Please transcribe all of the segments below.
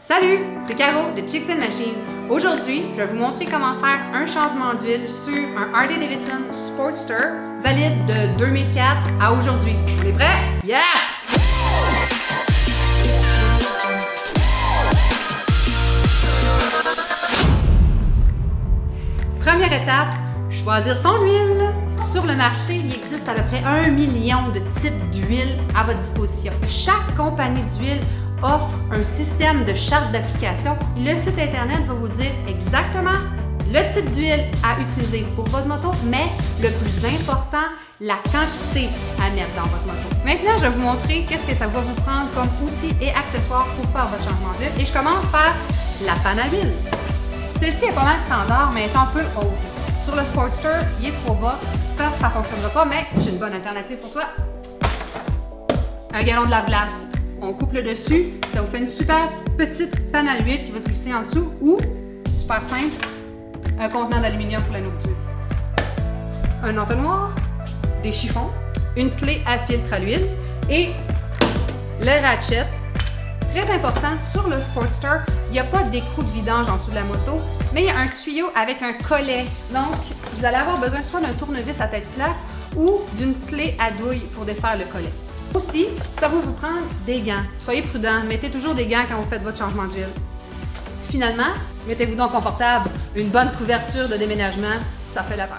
Salut, c'est Caro de Chicks and Machines. Aujourd'hui, je vais vous montrer comment faire un changement d'huile sur un Harley-Davidson Sportster valide de 2004 à aujourd'hui. Vous êtes prêts? Yes! Première étape, choisir son huile. Sur le marché, il existe à peu près 1 million de types d'huile à votre disposition. Chaque compagnie d'huile offre un système de charte d'application. Le site internet va vous dire exactement le type d'huile à utiliser pour votre moto, mais le plus important, la quantité à mettre dans votre moto. Maintenant, je vais vous montrer qu'est-ce que ça va vous prendre comme outils et accessoires pour faire votre changement d'huile. Et je commence par la panne à huile. Celle-ci est pas mal standard, mais elle est un peu haute. Sur le Sportster, il est trop bas. Ça ne fonctionnera pas, mais j'ai une bonne alternative pour toi. Un gallon de lave-glace. On coupe le dessus, ça vous fait une super petite panne à l'huile qui va se glisser en dessous ou, super simple, un contenant d'aluminium pour la nourriture. Un entonnoir, des chiffons, une clé à filtre à l'huile et le ratchet. Très important, sur le Sportster, il n'y a pas d'écrou de vidange en dessous de la moto, mais il y a un tuyau avec un collet. Donc, vous allez avoir besoin soit d'un tournevis à tête plate ou d'une clé à douille pour défaire le collet. Aussi, ça va vous prendre des gants. Soyez prudents, mettez toujours des gants quand vous faites votre changement d'huile. Finalement, mettez-vous donc confortable. Une bonne couverture de déménagement, ça fait l'affaire.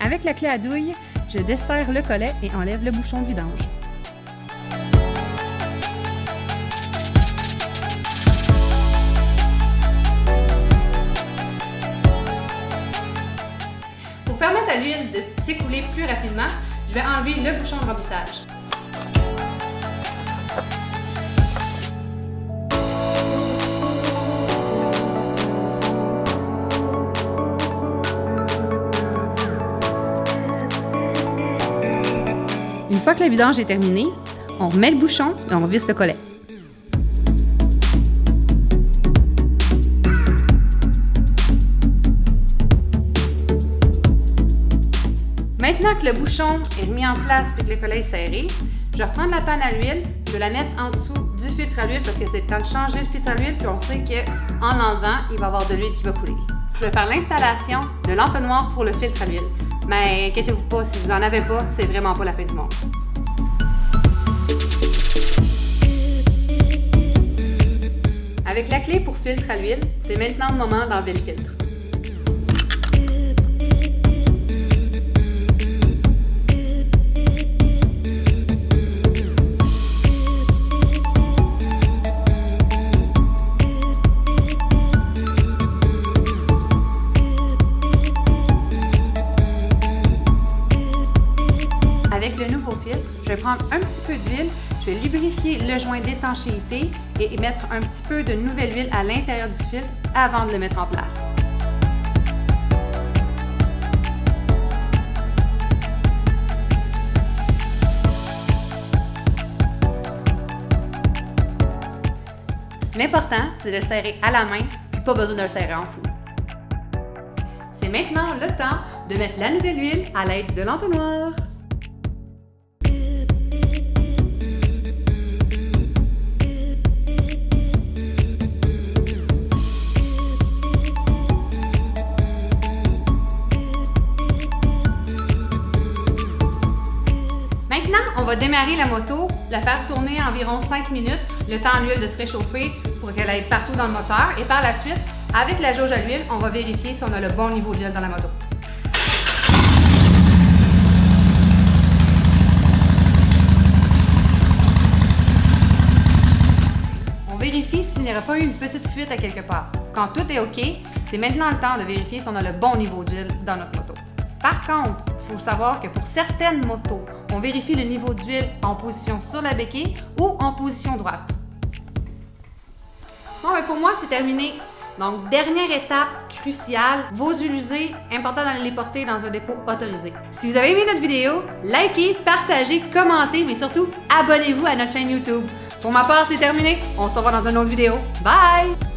Avec la clé à douille, je desserre le collet et enlève le bouchon de vidange. Pour permettre à l'huile de s'écouler plus rapidement, je vais enlever le bouchon de remplissage. Une fois que la vidange est terminée, on remet le bouchon et on visse le collet. Maintenant que le bouchon est remis en place et que le collet est serré, je vais reprendre la panne à l'huile, je vais la mettre en dessous du filtre à l'huile parce que c'est le temps de changer le filtre à l'huile, puis on sait qu'en enlevant, il va y avoir de l'huile qui va couler. Je vais faire l'installation de l'entonnoir pour le filtre à l'huile. Mais inquiétez-vous pas, si vous n'en avez pas, c'est vraiment pas la fin du monde. Avec la clé pour filtre à l'huile, c'est maintenant le moment d'enlever le filtre. Avec le nouveau filtre, je vais prendre un petit peu d'huile, je vais lubrifier le joint d'étanchéité et mettre un petit peu de nouvelle huile à l'intérieur du filtre avant de le mettre en place. L'important, c'est de le serrer à la main, puis pas besoin de le serrer en fou. C'est maintenant le temps de mettre la nouvelle huile à l'aide de l'entonnoir. Maintenant, on va démarrer la moto, la faire tourner environ 5 minutes, le temps à l'huile de se réchauffer pour qu'elle aille partout dans le moteur. Et par la suite, avec la jauge à l'huile, on va vérifier si on a le bon niveau d'huile dans la moto. On vérifie s'il n'y aura pas eu une petite fuite à quelque part. Quand tout est OK, c'est maintenant le temps de vérifier si on a le bon niveau d'huile dans notre moto. Par contre, il faut savoir que pour certaines motos, on vérifie le niveau d'huile en position sur la béquille ou en position droite. Bon, mais pour moi, c'est terminé. Donc, dernière étape cruciale, vos huiles usées, important d'aller les porter dans un dépôt autorisé. Si vous avez aimé notre vidéo, likez, partagez, commentez, mais surtout, abonnez-vous à notre chaîne YouTube. Pour ma part, c'est terminé. On se revoit dans une autre vidéo. Bye!